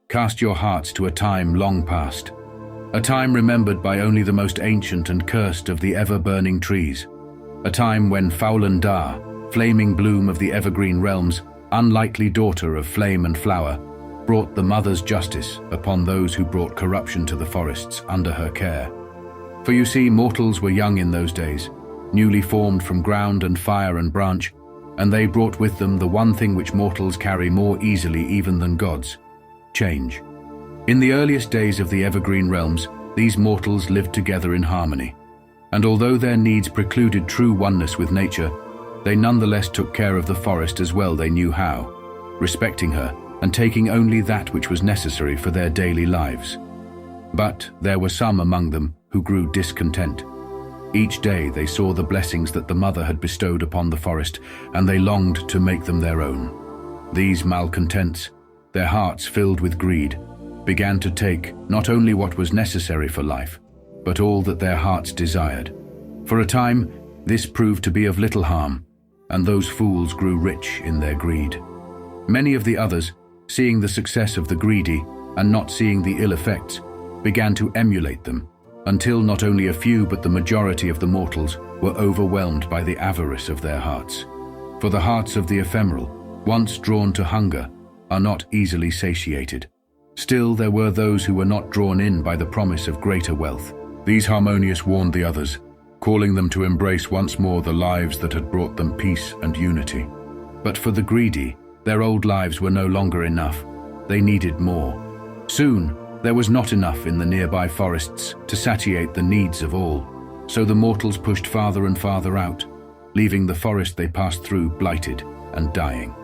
cast your hearts to a time long past, a time remembered by only the most ancient and cursed of the ever-burning trees, a time when Fau'len, flaming bloom of the evergreen realms, unlikely daughter of flame and flower, brought the mother's justice upon those who brought corruption to the forests under her care. For you see, mortals were young in those days, newly formed from ground and fire and branch, and they brought with them the one thing which mortals carry more easily even than gods: change. In the earliest days of the evergreen realms, these mortals lived together in harmony, and although their needs precluded true oneness with nature, they nonetheless took care of the forest as well they knew how, respecting her and taking only that which was necessary for their daily lives. But there were some among them who grew discontent. Each day they saw the blessings that the mother had bestowed upon the forest, and they longed to make them their own. These malcontents, their hearts filled with greed, began to take not only what was necessary for life, but all that their hearts desired. For a time, this proved to be of little harm, and those fools grew rich in their greed. Many of the others, seeing the success of the greedy and not seeing the ill effects, began to emulate them, until not only a few but the majority of the mortals were overwhelmed by the avarice of their hearts. For the hearts of the ephemeral, once drawn to hunger, are not easily satiated. Still, there were those who were not drawn in by the promise of greater wealth. These harmonious warned the others, calling them to embrace once more the lives that had brought them peace and unity. But for the greedy, their old lives were no longer enough. They needed more. Soon, there was not enough in the nearby forests to satiate the needs of all, so the mortals pushed farther and farther out, leaving the forest they passed through blighted and dying.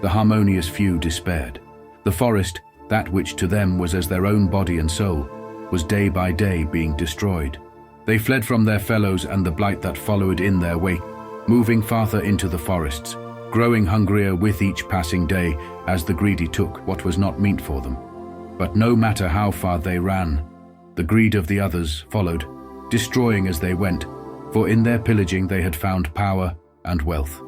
The harmonious few despaired. The forest, that which to them was as their own body and soul, was day by day being destroyed. They fled from their fellows and the blight that followed in their wake, moving farther into the forests, growing hungrier with each passing day as the greedy took what was not meant for them. But no matter how far they ran, the greed of the others followed, destroying as they went, for in their pillaging they had found power and wealth.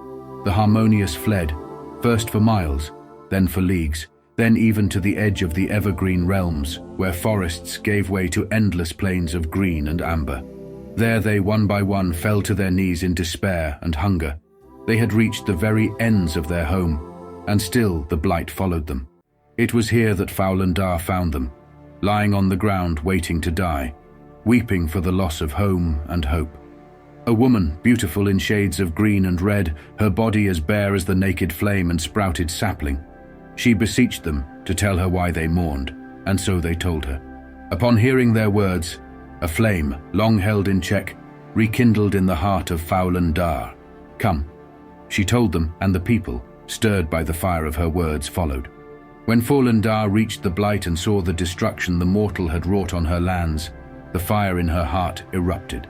The harmonious fled, first for miles, then for leagues, then even to the edge of the evergreen realms, where forests gave way to endless plains of green and amber. There they one by one fell to their knees in despair and hunger. They had reached the very ends of their home, and still the blight followed them. It was here that Fau'len found them, lying on the ground waiting to die, weeping for the loss of home and hope. A woman, beautiful in shades of green and red, her body as bare as the naked flame and sprouted sapling. She beseeched them to tell her why they mourned, and so they told her. Upon hearing their words, a flame, long held in check, rekindled in the heart of Fau'len. Come, she told them, and the people, stirred by the fire of her words, followed. When Fau'len reached the blight and saw the destruction the mortal had wrought on her lands, the fire in her heart erupted.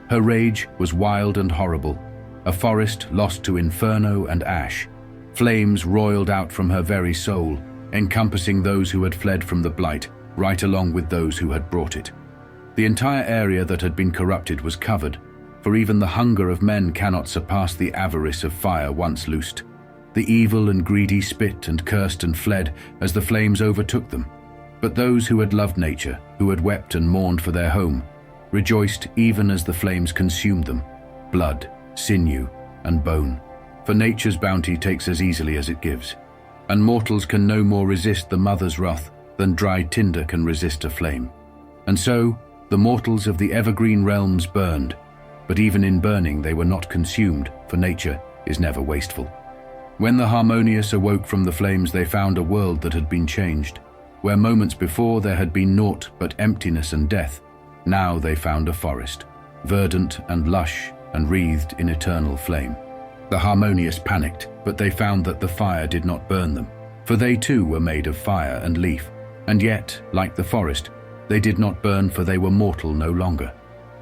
Her rage was wild and horrible, a forest lost to inferno and ash. Flames roiled out from her very soul, encompassing those who had fled from the blight, right along with those who had brought it. The entire area that had been corrupted was covered, for even the hunger of men cannot surpass the avarice of fire once loosed. The evil and greedy spit and cursed and fled as the flames overtook them. But those who had loved nature, who had wept and mourned for their home, rejoiced even as the flames consumed them, blood, sinew, and bone. For nature's bounty takes as easily as it gives, and mortals can no more resist the mother's wrath than dry tinder can resist a flame. And so, the mortals of the evergreen realms burned, but even in burning they were not consumed, for nature is never wasteful. When the harmonious awoke from the flames, they found a world that had been changed. Where moments before there had been naught but emptiness and death, now they found a forest, verdant and lush and wreathed in eternal flame. The harmonious panicked, but they found that the fire did not burn them, for they too were made of fire and leaf, and yet, like the forest, they did not burn, for they were mortal no longer.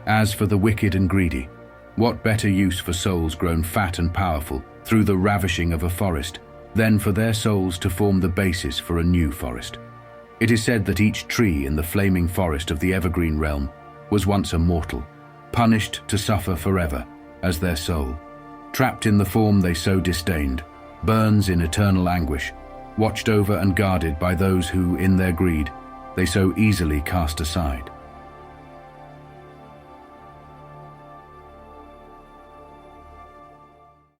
As for the wicked and greedy, what better use for souls grown fat and powerful through the ravishing of a forest than for their souls to form the basis for a new forest? It is said that each tree in the flaming forest of the evergreen realm was once a mortal, punished to suffer forever as their soul, trapped in the form they so disdained, burns in eternal anguish, watched over and guarded by those who, in their greed, they so easily cast aside.